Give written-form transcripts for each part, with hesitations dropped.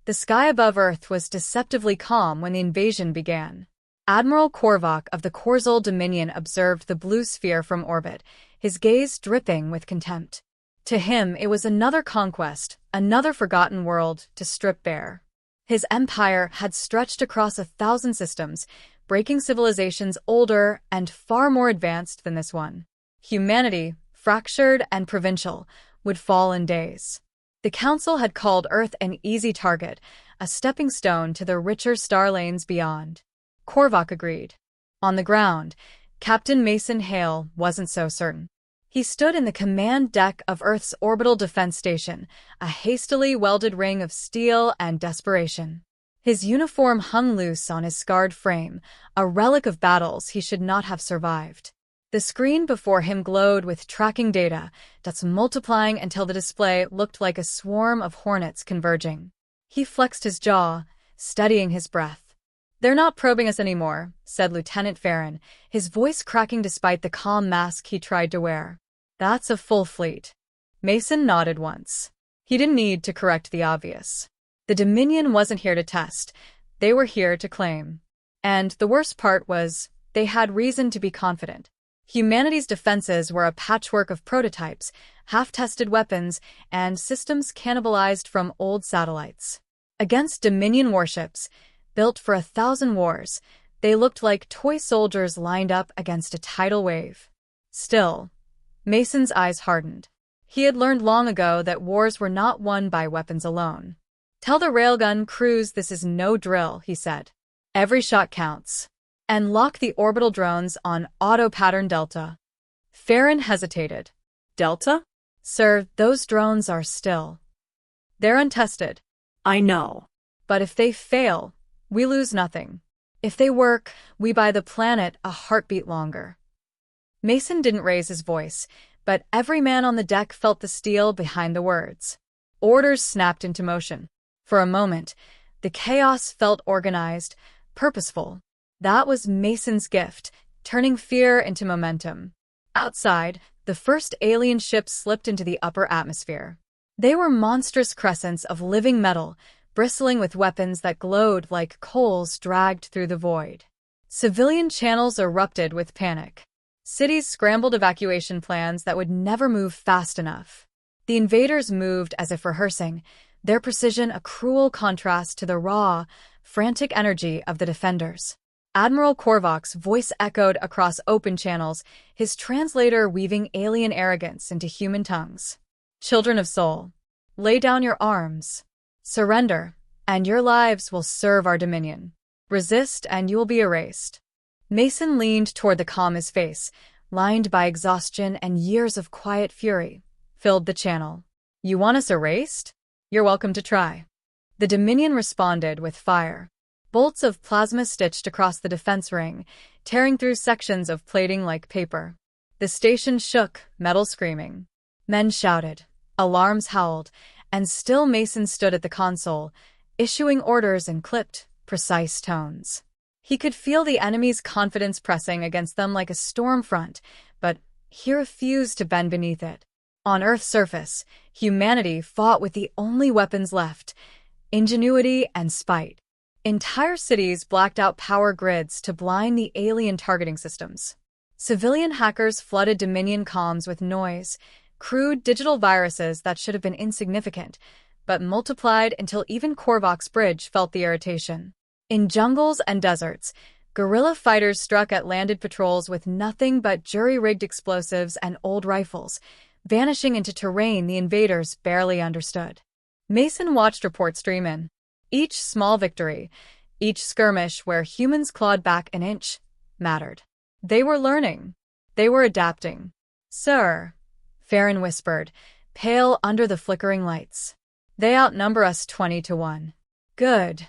The sky above Earth was deceptively calm when the invasion began. Admiral Korvac of the Korzul Dominion observed the blue sphere from orbit, his gaze dripping with contempt. To him, it was another conquest, another forgotten world to strip bare. His empire had stretched across 1,000 systems, breaking civilizations older and far more advanced than this one. Humanity, fractured and provincial, would fall in days. The Council had called Earth an easy target, a stepping stone to the richer star lanes beyond. Korvac agreed. On the ground, Captain Mason Hale wasn't so certain. He stood in the command deck of Earth's orbital defense station, a hastily welded ring of steel and desperation. His uniform hung loose on his scarred frame, a relic of battles he should not have survived. The screen before him glowed with tracking data that's multiplying until the display looked like a swarm of hornets converging. He flexed his jaw, steadying his breath. "They're not probing us anymore," said Lieutenant Farron, his voice cracking despite the calm mask he tried to wear. "That's a full fleet." Mason nodded once. He didn't need to correct the obvious. The Dominion wasn't here to test. They were here to claim. And the worst part was, they had reason to be confident. Humanity's defenses were a patchwork of prototypes, half-tested weapons, and systems cannibalized from old satellites. Against Dominion warships, built for 1,000 wars, they looked like toy soldiers lined up against a tidal wave. Still, Mason's eyes hardened. He had learned long ago that wars were not won by weapons alone. "Tell the railgun crews this is no drill," he said. "Every shot counts. And lock the orbital drones on auto-pattern Delta." Farron hesitated. "Delta?" "Sir, those drones are still. They're untested." "I know. "But if they fail, we lose nothing. If they work, we buy the planet a heartbeat longer." Mason didn't raise his voice, but every man on the deck felt the steel behind the words. Orders snapped into motion. For a moment, the chaos felt organized, purposeful. That was Mason's gift, turning fear into momentum. Outside, the first alien ships slipped into the upper atmosphere. They were monstrous crescents of living metal, bristling with weapons that glowed like coals dragged through the void. Civilian channels erupted with panic. Cities scrambled evacuation plans that would never move fast enough. The invaders moved as if rehearsing, their precision a cruel contrast to the raw, frantic energy of the defenders. Admiral Korvac's voice echoed across open channels, his translator weaving alien arrogance into human tongues. "Children of Sol, lay down your arms. Surrender, and your lives will serve our Dominion. Resist, and you will be erased." Mason leaned toward the comm. His face, lined by exhaustion and years of quiet fury, filled the channel. "You want us erased? You're welcome to try." The Dominion responded with fire. Bolts of plasma stitched across the defense ring, tearing through sections of plating like paper. The station shook, metal screaming. Men shouted, alarms howled, and still Mason stood at the console, issuing orders in clipped, precise tones. He could feel the enemy's confidence pressing against them like a storm front, but he refused to bend beneath it. On Earth's surface, humanity fought with the only weapons left: ingenuity and spite. Entire cities blacked out power grids to blind the alien targeting systems. Civilian hackers flooded Dominion comms with noise, crude digital viruses that should have been insignificant, but multiplied until even Korvac's bridge felt the irritation. In jungles and deserts, guerrilla fighters struck at landed patrols with nothing but jury-rigged explosives and old rifles, vanishing into terrain the invaders barely understood. Mason watched reports stream in. Each small victory, each skirmish where humans clawed back an inch, mattered. They were learning. They were adapting. "Sir," Farron whispered, pale under the flickering lights. "They outnumber us 20 to 1. "Good,"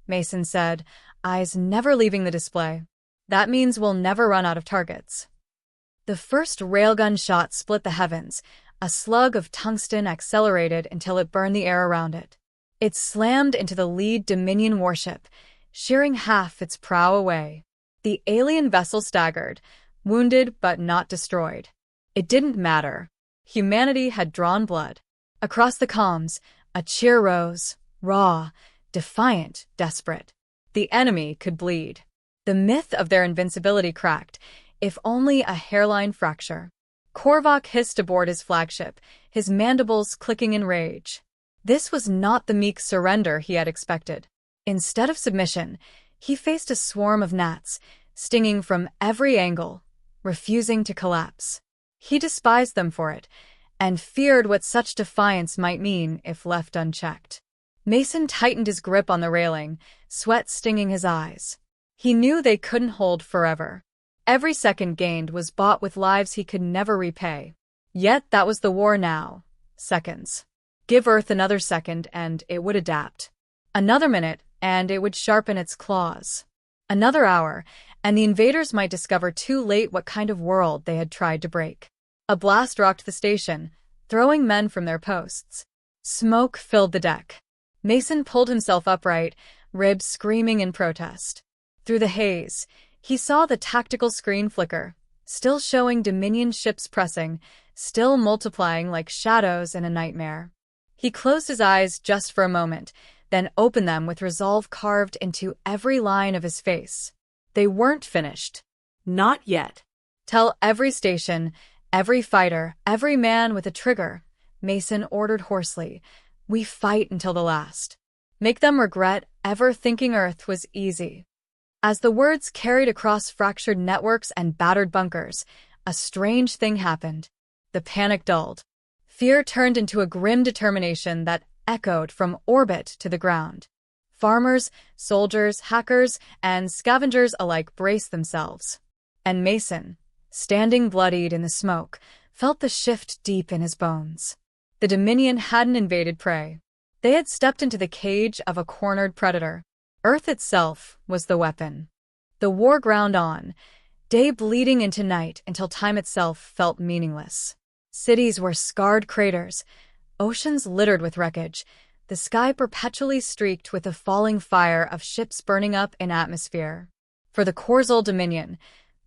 Mason said, eyes never leaving the display. "That means we'll never run out of targets." The first railgun shot split the heavens. A slug of tungsten accelerated until it burned the air around it. It slammed into the lead Dominion warship, shearing half its prow away. The alien vessel staggered, wounded but not destroyed. It didn't matter. Humanity had drawn blood. Across the comms, a cheer rose, raw, defiant, desperate. The enemy could bleed. The myth of their invincibility cracked, if only a hairline fracture. Korvac hissed aboard his flagship, his mandibles clicking in rage. This was not the meek surrender he had expected. Instead of submission, he faced a swarm of gnats, stinging from every angle, refusing to collapse. He despised them for it, and feared what such defiance might mean if left unchecked. Mason tightened his grip on the railing, sweat stinging his eyes. He knew they couldn't hold forever. Every second gained was bought with lives he could never repay. Yet that was the war now. Seconds. Give Earth another second and it would adapt. Another minute and it would sharpen its claws. Another hour, and the invaders might discover too late what kind of world they had tried to break. A blast rocked the station, throwing men from their posts. Smoke filled the deck. Mason pulled himself upright, ribs screaming in protest. Through the haze, he saw the tactical screen flicker, still showing Dominion ships pressing, still multiplying like shadows in a nightmare. He closed his eyes just for a moment, then opened them with resolve carved into every line of his face. They weren't finished. Not yet. Tell every station, every fighter, every man with a trigger, Mason ordered hoarsely, we fight until the last. Make them regret ever thinking Earth was easy. As the words carried across fractured networks and battered bunkers, a strange thing happened. The panic dulled. Fear turned into a grim determination that echoed from orbit to the ground. Farmers, soldiers, hackers, and scavengers alike braced themselves. And Mason, standing bloodied in the smoke, felt the shift deep in his bones. The Dominion hadn't invaded prey. They had stepped into the cage of a cornered predator. Earth itself was the weapon. The war ground on, day bleeding into night until time itself felt meaningless. Cities were scarred craters, oceans littered with wreckage, the sky perpetually streaked with the falling fire of ships burning up in atmosphere. For the Corzal Dominion,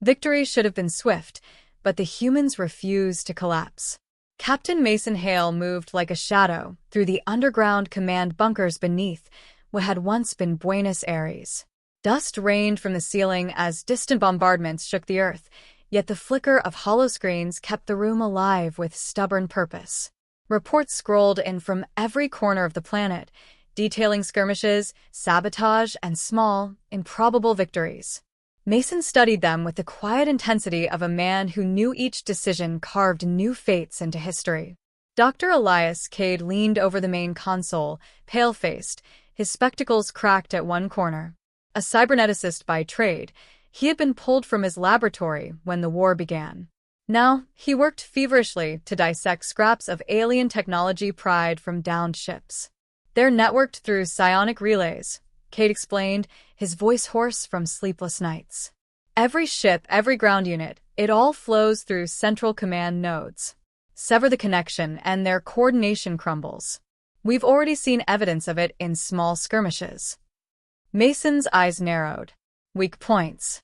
victory should have been swift, but the humans refused to collapse. Captain Mason Hale moved like a shadow through the underground command bunkers beneath what had once been Buenos Aires. Dust rained from the ceiling as distant bombardments shook the earth, yet the flicker of hollow screens kept the room alive with stubborn purpose. Reports scrolled in from every corner of the planet, detailing skirmishes, sabotage, and small, improbable victories. Mason studied them with the quiet intensity of a man who knew each decision carved new fates into history. Dr. Elias Cade leaned over the main console, pale-faced, his spectacles cracked at one corner. A cyberneticist by trade, he had been pulled from his laboratory when the war began. Now, he worked feverishly to dissect scraps of alien technology pried from downed ships. They're networked through psionic relays, Cade explained, his voice hoarse from sleepless nights. Every ship, every ground unit, it all flows through central command nodes. Sever the connection and their coordination crumbles. We've already seen evidence of it in small skirmishes. Mason's eyes narrowed. Weak points.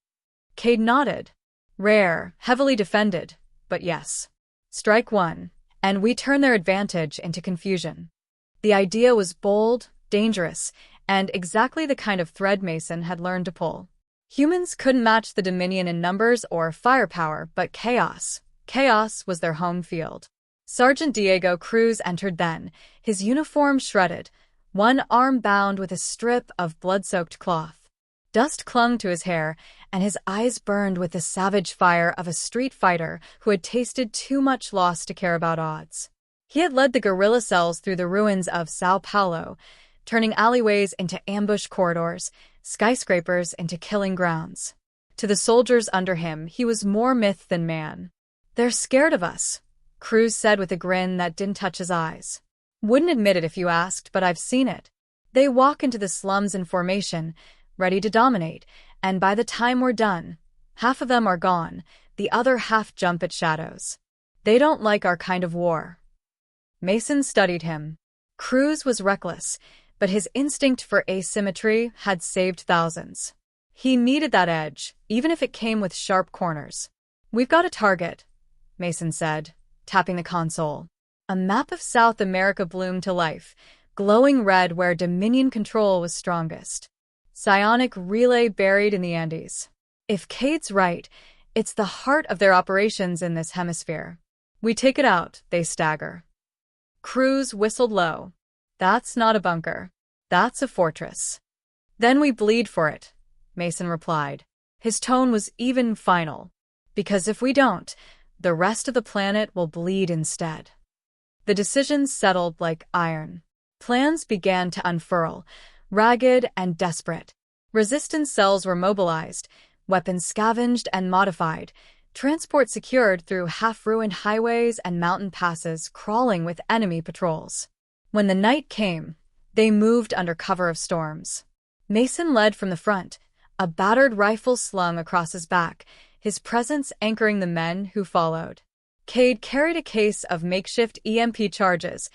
Cade nodded. Rare, heavily defended, but yes. Strike one, and we turn their advantage into confusion. The idea was bold, dangerous, and exactly the kind of thread Mason had learned to pull. Humans couldn't match the Dominion in numbers or firepower, but chaos. Chaos was their home field. Sergeant Diego Cruz entered then, his uniform shredded, one arm bound with a strip of blood-soaked cloth. Dust clung to his hair, and his eyes burned with the savage fire of a street fighter who had tasted too much loss to care about odds. He had led the guerrilla cells through the ruins of Sao Paulo, turning alleyways into ambush corridors, skyscrapers into killing grounds. To the soldiers under him, he was more myth than man. They're scared of us, Cruz said with a grin that didn't touch his eyes. Wouldn't admit it if you asked, but I've seen it. They walk into the slums in formation, ready to dominate, and by the time we're done, half of them are gone, the other half jump at shadows. They don't like our kind of war. Mason studied him. Cruz was reckless, but his instinct for asymmetry had saved thousands. He needed that edge, even if it came with sharp corners. We've got a target, Mason said, tapping the console. A map of South America bloomed to life, glowing red where Dominion control was strongest. Psionic relay buried in the Andes. If Cade's right, it's the heart of their operations in this hemisphere. We take it out, they stagger. Cruz whistled low. That's not a bunker. That's a fortress. Then we bleed for it, Mason replied. His tone was even final. Because if we don't, the rest of the planet will bleed instead. The decision settled like iron. Plans began to unfurl, ragged and desperate. Resistance cells were mobilized, weapons scavenged and modified, transport secured through half-ruined highways and mountain passes crawling with enemy patrols. When the night came, they moved under cover of storms. Mason led from the front, a battered rifle slung across his back, his presence anchoring the men who followed. Cade carried a case of makeshift EMP charges,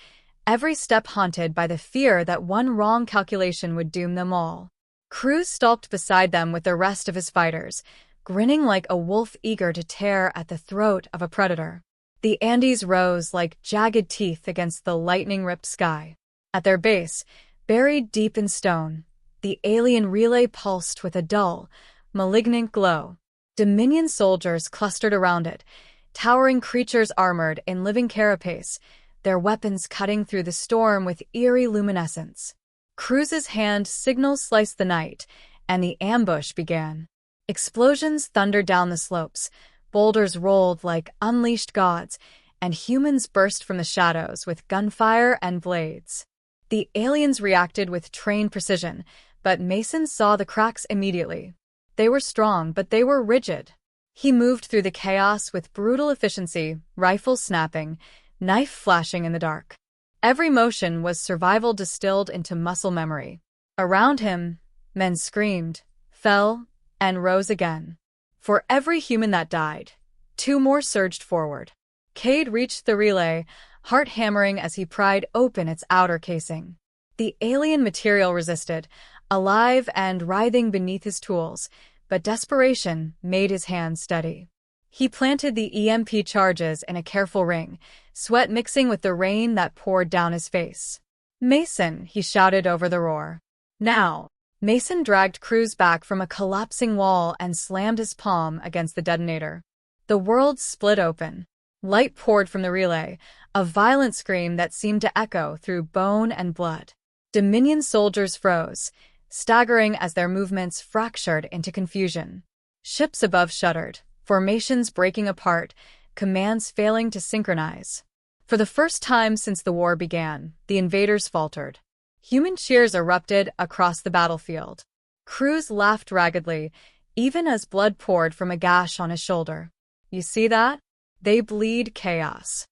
every step haunted by the fear that one wrong calculation would doom them all. Cruz stalked beside them with the rest of his fighters, grinning like a wolf eager to tear at the throat of a predator. The Andes rose like jagged teeth against the lightning-ripped sky. At their base, buried deep in stone, the alien relay pulsed with a dull, malignant glow. Dominion soldiers clustered around it, towering creatures armored in living carapace, their weapons cutting through the storm with eerie luminescence. Cruz's hand signal sliced the night, and the ambush began. Explosions thundered down the slopes, boulders rolled like unleashed gods, and humans burst from the shadows with gunfire and blades. The aliens reacted with trained precision, but Mason saw the cracks immediately. They were strong, but they were rigid. He moved through the chaos with brutal efficiency, rifle snapping, knife flashing in the dark. Every motion was survival distilled into muscle memory. Around him, men screamed, fell, and rose again. For every human that died, 2 more surged forward. Cade reached the relay, heart hammering as he pried open its outer casing. The alien material resisted, alive and writhing beneath his tools, but desperation made his hands steady. He planted the EMP charges in a careful ring, sweat mixing with the rain that poured down his face. "Mason," he shouted over the roar. "Now!" Mason dragged Cruz back from a collapsing wall and slammed his palm against the detonator. The world split open. Light poured from the relay, a violent scream that seemed to echo through bone and blood. Dominion soldiers froze, staggering as their movements fractured into confusion. Ships above shuddered, formations breaking apart, commands failing to synchronize. For the first time since the war began, the invaders faltered. Human cheers erupted across the battlefield. Cruz laughed raggedly, even as blood poured from a gash on his shoulder. "You see that? They bleed chaos."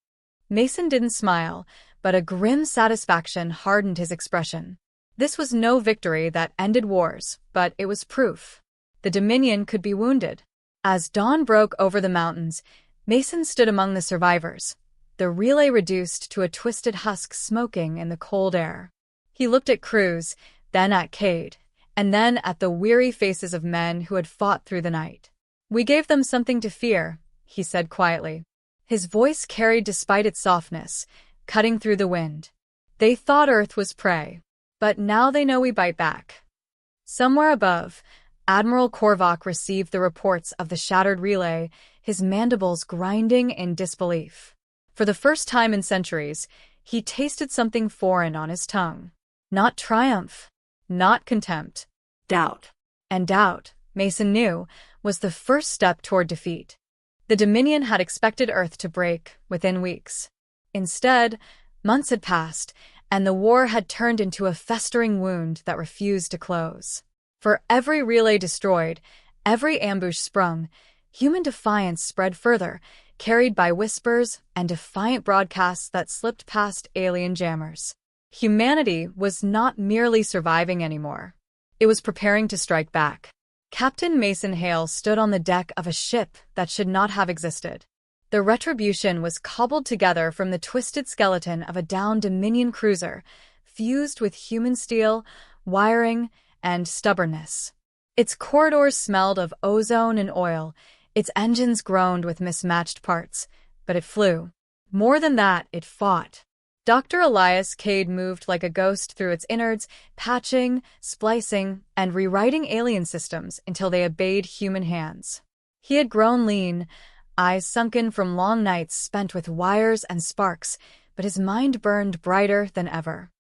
Mason didn't smile, but a grim satisfaction hardened his expression. This was no victory that ended wars, but it was proof. The Dominion could be wounded. As dawn broke over the mountains, Mason stood among the survivors, the relay reduced to a twisted husk smoking in the cold air. He looked at Cruz, then at Cade, and then at the weary faces of men who had fought through the night. "We gave them something to fear," he said quietly. His voice carried despite its softness, cutting through the wind. "They thought Earth was prey, but now they know we bite back." Somewhere above, Admiral Korvac received the reports of the shattered relay, his mandibles grinding in disbelief. For the first time in centuries, he tasted something foreign on his tongue. Not triumph, not contempt, doubt. And doubt, Mason knew, was the first step toward defeat. The Dominion had expected Earth to break within weeks. Instead, months had passed, and the war had turned into a festering wound that refused to close. For every relay destroyed, every ambush sprung, human defiance spread further, carried by whispers and defiant broadcasts that slipped past alien jammers. Humanity was not merely surviving anymore. It was preparing to strike back. Captain Mason Hale stood on the deck of a ship that should not have existed. The Retribution was cobbled together from the twisted skeleton of a downed Dominion cruiser, fused with human steel, wiring, and stubbornness. Its corridors smelled of ozone and oil, its engines groaned with mismatched parts, but it flew. More than that, it fought. Dr. Elias Cade moved like a ghost through its innards, patching, splicing, and rewriting alien systems until they obeyed human hands. He had grown lean, eyes sunken from long nights spent with wires and sparks, but his mind burned brighter than ever.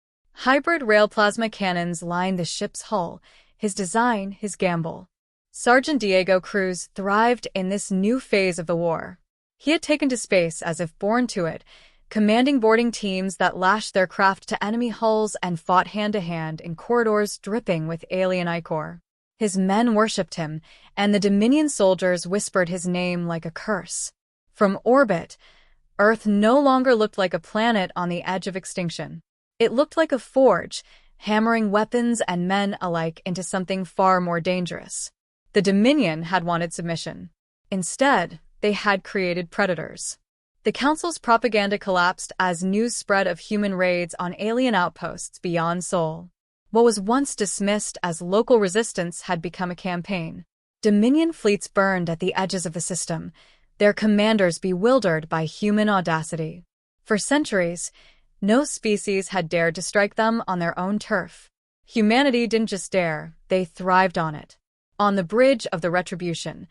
Hybrid rail plasma cannons lined the ship's hull, his design, his gamble. Sergeant Diego Cruz thrived in this new phase of the war. He had taken to space as if born to it, commanding boarding teams that lashed their craft to enemy hulls and fought hand-to-hand in corridors dripping with alien ichor. His men worshipped him, and the Dominion soldiers whispered his name like a curse. From orbit, Earth no longer looked like a planet on the edge of extinction. It looked like a forge, hammering weapons and men alike into something far more dangerous. The Dominion had wanted submission. Instead, they had created predators. The Council's propaganda collapsed as news spread of human raids on alien outposts beyond Sol. What was once dismissed as local resistance had become a campaign. Dominion fleets burned at the edges of the system, their commanders bewildered by human audacity. For centuries, no species had dared to strike them on their own turf. Humanity didn't just dare, they thrived on it. On the bridge of the Retribution,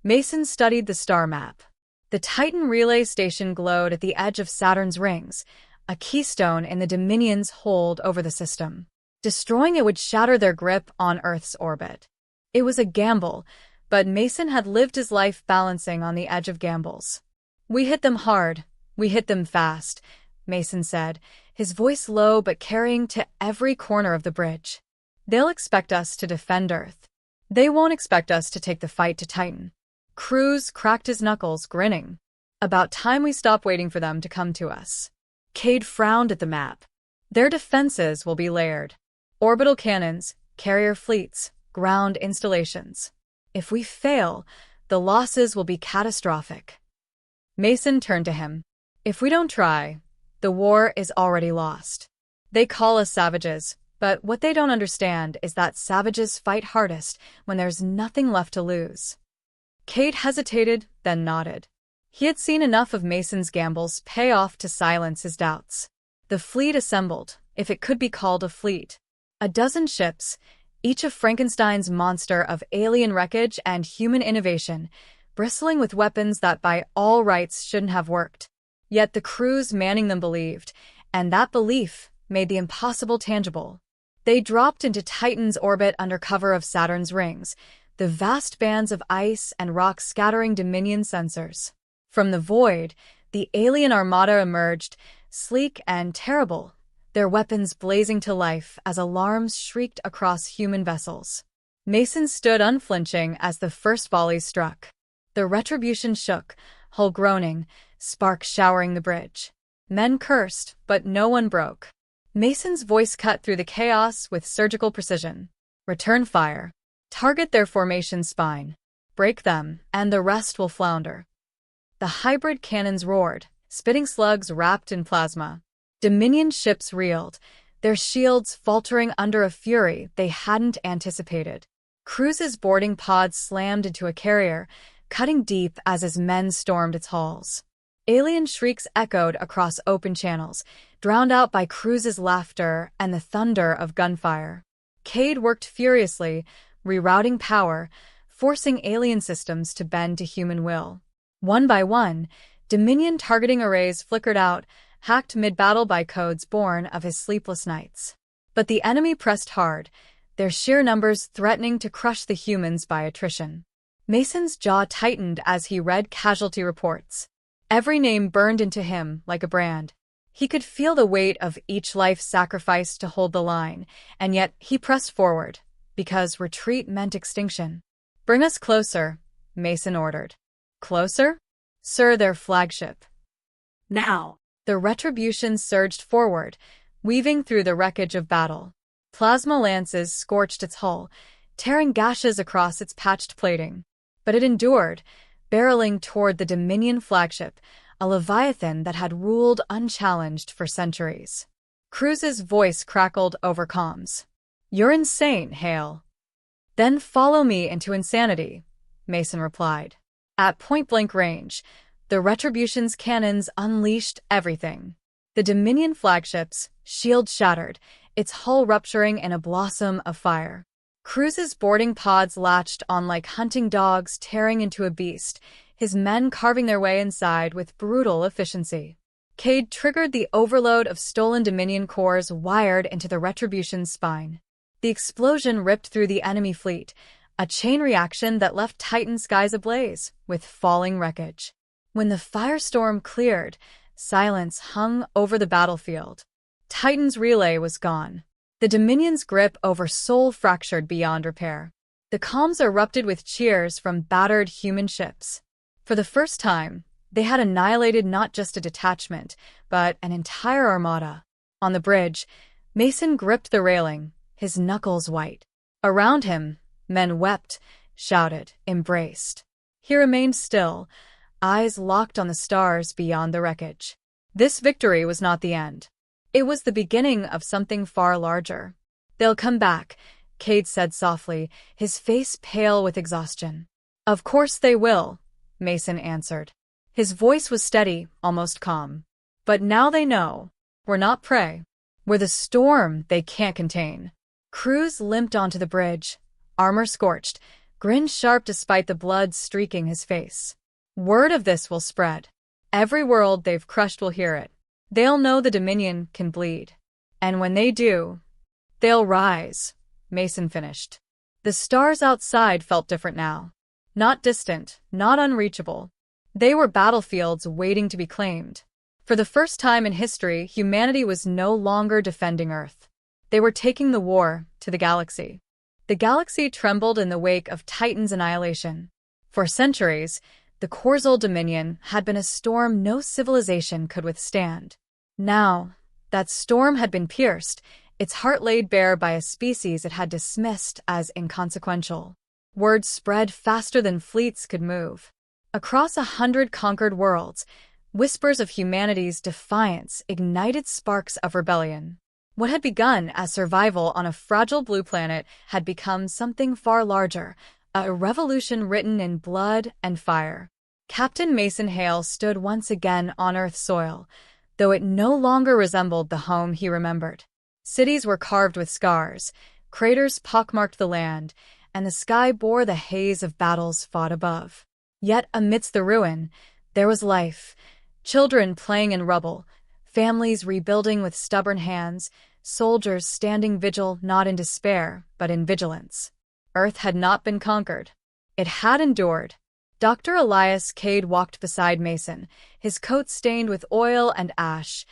Mason studied the star map. The Titan relay station glowed at the edge of Saturn's rings, a keystone in the Dominion's hold over the system. Destroying it would shatter their grip on Earth's orbit. It was a gamble, but Mason had lived his life balancing on the edge of gambles. "We hit them hard, we hit them fast," Mason said, his voice low but carrying to every corner of the bridge. "They'll expect us to defend Earth. They won't expect us to take the fight to Titan." Cruz cracked his knuckles, grinning. "About time we stop waiting for them to come to us." Cade frowned at the map. "Their defenses will be layered. Orbital cannons, carrier fleets, ground installations. If we fail, the losses will be catastrophic." Mason turned to him. "If we don't try, the war is already lost. They call us savages, but what they don't understand is that savages fight hardest when there's nothing left to lose." Cade hesitated, then nodded. He had seen enough of Mason's gambles pay off to silence his doubts. The fleet assembled, if it could be called a fleet. A dozen ships, each a Frankenstein's monster of alien wreckage and human innovation, bristling with weapons that by all rights shouldn't have worked. Yet the crews manning them believed, and that belief made the impossible tangible. They dropped into Titan's orbit under cover of Saturn's rings, the vast bands of ice and rock scattering Dominion sensors. From the void, the alien armada emerged, sleek and terrible, their weapons blazing to life as alarms shrieked across human vessels. Mason stood unflinching as the first volleys struck. The Retribution shook, hull groaning, sparks showering the bridge. Men cursed, but no one broke. Mason's voice cut through the chaos with surgical precision. "Return fire. Target their formation spine. Break them, and the rest will flounder." The hybrid cannons roared, spitting slugs wrapped in plasma. Dominion ships reeled, their shields faltering under a fury they hadn't anticipated. Cruz's boarding pod slammed into a carrier, cutting deep as his men stormed its halls. Alien shrieks echoed across open channels, drowned out by Cruz's laughter and the thunder of gunfire. Cade worked furiously, rerouting power, forcing alien systems to bend to human will. One by one, Dominion targeting arrays flickered out, hacked mid-battle by codes born of his sleepless nights. But the enemy pressed hard, their sheer numbers threatening to crush the humans by attrition. Mason's jaw tightened as he read casualty reports. Every name burned into him like a brand. He could feel the weight of each life sacrificed to hold the line, and yet he pressed forward, because retreat meant extinction. "Bring us closer," Mason ordered. "Closer? Sir, their flagship." "Now!" The Retribution surged forward, weaving through the wreckage of battle. Plasma lances scorched its hull, tearing gashes across its patched plating. But it endured, barreling toward the Dominion flagship, a leviathan that had ruled unchallenged for centuries. Cruz's voice crackled over comms. "You're insane, Hale." "Then follow me into insanity," Mason replied. At point-blank range, the Retribution's cannons unleashed everything. The Dominion flagship's shield shattered, its hull rupturing in a blossom of fire. Cruz's boarding pods latched on like hunting dogs tearing into a beast, his men carving their way inside with brutal efficiency. Cade triggered the overload of stolen Dominion cores wired into the Retribution's spine. The explosion ripped through the enemy fleet, a chain reaction that left Titan skies ablaze with falling wreckage. When the firestorm cleared, silence hung over the battlefield. Titan's relay was gone. The Dominion's grip over Sol fractured beyond repair. The comms erupted with cheers from battered human ships. For the first time, they had annihilated not just a detachment, but an entire armada. On the bridge, Mason gripped the railing, his knuckles white. Around him, men wept, shouted, embraced. He remained still, eyes locked on the stars beyond the wreckage. This victory was not the end. It was the beginning of something far larger. "They'll come back," Cade said softly, his face pale with exhaustion. "Of course they will," Mason answered. His voice was steady, almost calm. "But now they know. We're not prey. We're the storm they can't contain." Cruz limped onto the bridge, armor scorched, grin sharp despite the blood streaking his face. "Word of this will spread. Every world they've crushed will hear it. They'll know the Dominion can bleed. And when they do, they'll rise," Mason finished. The stars outside felt different now. Not distant, not unreachable. They were battlefields waiting to be claimed. For the first time in history, humanity was no longer defending Earth. They were taking the war to the galaxy. The galaxy trembled in the wake of Titan's annihilation. For centuries, the Corzol Dominion had been a storm no civilization could withstand. Now, that storm had been pierced, its heart laid bare by a species it had dismissed as inconsequential. Word spread faster than fleets could move. Across 100 conquered worlds, whispers of humanity's defiance ignited sparks of rebellion. What had begun as survival on a fragile blue planet had become something far larger, a revolution written in blood and fire. Captain Mason Hale stood once again on Earth's soil, though it no longer resembled the home he remembered. Cities were carved with scars, craters pockmarked the land, and the sky bore the haze of battles fought above. Yet amidst the ruin, there was life, children playing in rubble, families rebuilding with stubborn hands, soldiers standing vigil not in despair, but in vigilance. Earth had not been conquered. It had endured. Dr. Elias Cade walked beside Mason, his coat stained with oil and ash,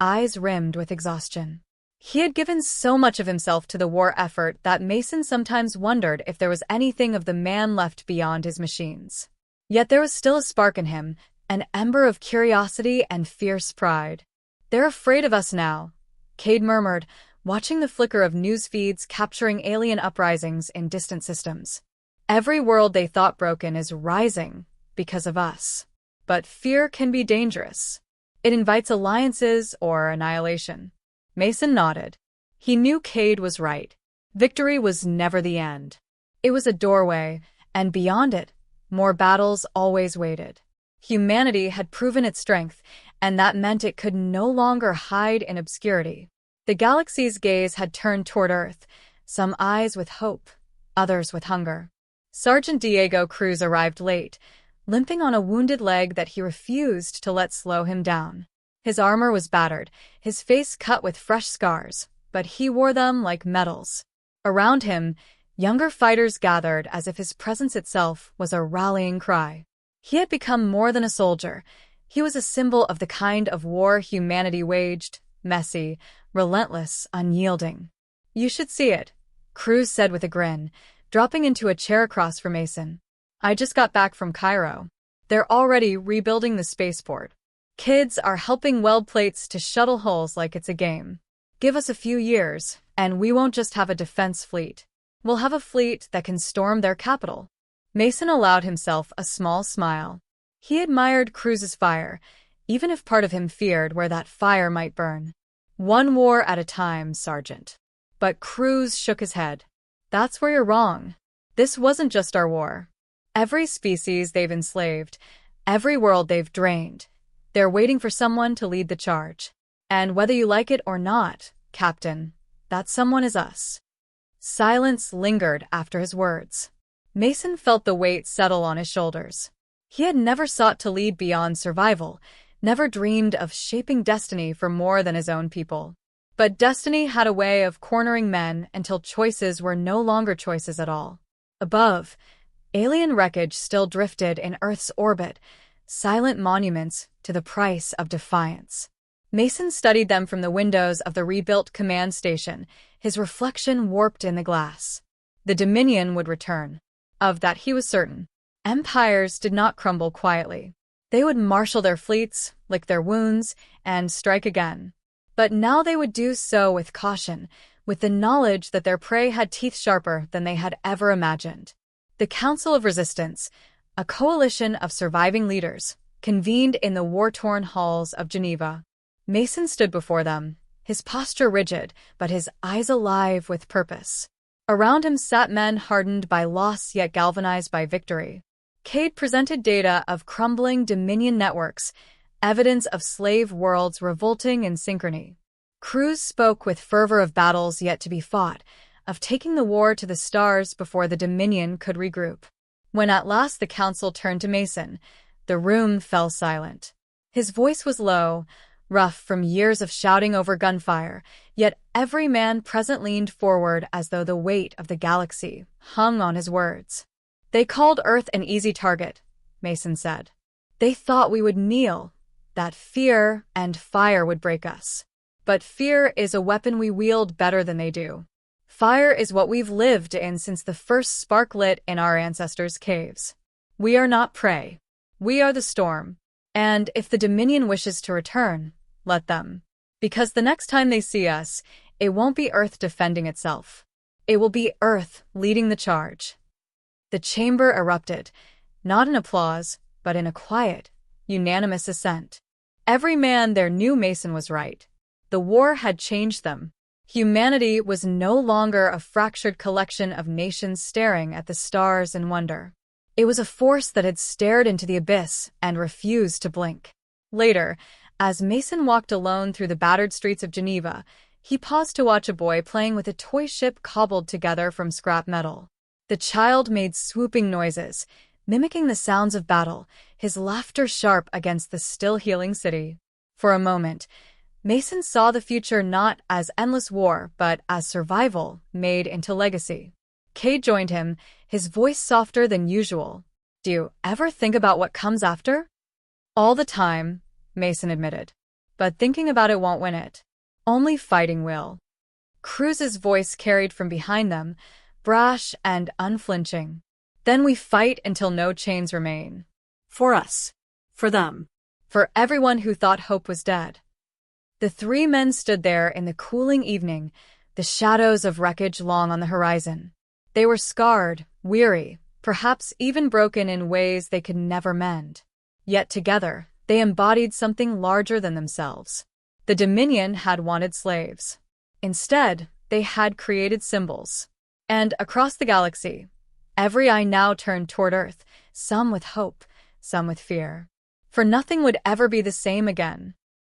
eyes rimmed with exhaustion. He had given so much of himself to the war effort that Mason sometimes wondered if there was anything of the man left beyond his machines. Yet there was still a spark in him, an ember of curiosity and fierce pride. "They're afraid of us now," Cade murmured, watching the flicker of news feeds capturing alien uprisings in distant systems. "Every world they thought broken is rising because of us. But fear can be dangerous. It invites alliances or annihilation." Mason nodded. He knew Cade was right. Victory was never the end. It was a doorway, and beyond it, more battles always waited. Humanity had proven its strength, and that meant it could no longer hide in obscurity. The galaxy's gaze had turned toward Earth, some eyes with hope, others with hunger. Sergeant Diego Cruz arrived late, limping on a wounded leg that he refused to let slow him down. His armor was battered, his face cut with fresh scars, but he wore them like medals. Around him, younger fighters gathered as if his presence itself was a rallying cry. He had become more than a soldier. He was a symbol of the kind of war humanity waged, messy, relentless, unyielding. "You should see it," Cruz said with a grin, dropping into a chair across from Mason. "I just got back from Cairo. They're already rebuilding the spaceport. Kids are helping weld plates to shuttle hulls like it's a game. Give us a few years, and we won't just have a defense fleet. We'll have a fleet that can storm their capital." Mason allowed himself a small smile. He admired Cruz's fire, even if part of him feared where that fire might burn. "One war at a time, Sergeant." But Cruz shook his head. "That's where you're wrong. This wasn't just our war. Every species they've enslaved, every world they've drained, they're waiting for someone to lead the charge. And whether you like it or not, Captain, that someone is us." Silence lingered after his words. Mason felt the weight settle on his shoulders. He had never sought to lead beyond survival, never dreamed of shaping destiny for more than his own people. But destiny had a way of cornering men until choices were no longer choices at all. Above, alien wreckage still drifted in Earth's orbit, silent monuments to the price of defiance. Mason studied them from the windows of the rebuilt command station, his reflection warped in the glass. The Dominion would return. Of that he was certain. Empires did not crumble quietly. They would marshal their fleets, lick their wounds, and strike again. But now they would do so with caution, with the knowledge that their prey had teeth sharper than they had ever imagined. The Council of Resistance, a coalition of surviving leaders, convened in the war-torn halls of Geneva. Mason stood before them, his posture rigid, but his eyes alive with purpose. Around him sat men hardened by loss yet galvanized by victory. Cade presented data of crumbling Dominion networks, evidence of slave worlds revolting in synchrony. Cruz spoke with fervor of battles yet to be fought, of taking the war to the stars before the Dominion could regroup. When at last the council turned to Mason, the room fell silent. His voice was low, rough from years of shouting over gunfire, yet every man present leaned forward as though the weight of the galaxy hung on his words. "They called Earth an easy target," Mason said. "They thought we would kneel, that fear and fire would break us. But fear is a weapon we wield better than they do. Fire is what we've lived in since the first spark lit in our ancestors' caves. We are not prey. We are the storm. And if the Dominion wishes to return, let them. Because the next time they see us, it won't be Earth defending itself. It will be Earth leading the charge." The chamber erupted, not in applause, but in a quiet, unanimous assent. Every man there knew Mason was right. The war had changed them. Humanity was no longer a fractured collection of nations staring at the stars in wonder. It was a force that had stared into the abyss and refused to blink. Later, as Mason walked alone through the battered streets of Geneva, he paused to watch a boy playing with a toy ship cobbled together from scrap metal. The child made swooping noises, mimicking the sounds of battle, his laughter sharp against the still healing city. For a moment, Mason saw the future not as endless war, but as survival made into legacy. Cade joined him, his voice softer than usual. "Do you ever think about what comes after?" "All the time," Mason admitted. "But thinking about it won't win it. Only fighting will." Cruz's voice carried from behind them, brash and unflinching. "Then we fight until no chains remain. For us. For them. For everyone who thought hope was dead." The three men stood there in the cooling evening, the shadows of wreckage long on the horizon. They were scarred, weary, perhaps even broken in ways they could never mend. Yet together, they embodied something larger than themselves. The Dominion had wanted slaves. Instead, they had created symbols. And across the galaxy, every eye now turned toward Earth, some with hope, some with fear. For nothing would ever be the same again.